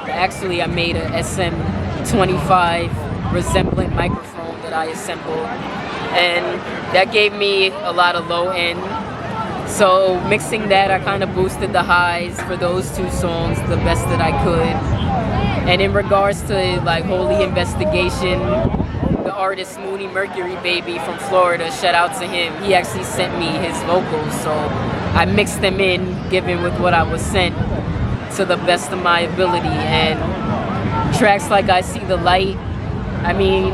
Actually, I made a SM25 resemblant microphone that I assembled, and that gave me a lot of low end. So mixing that, I kind of boosted the highs for those two songs the best that I could. And in regards to like Holy Investigation, the artist Moody Mercury Baby from Florida, shout out to him. He actually sent me his vocals, so I mixed them in, given with what I was sent, to the best of my ability. And tracks like I See the Light, I mean,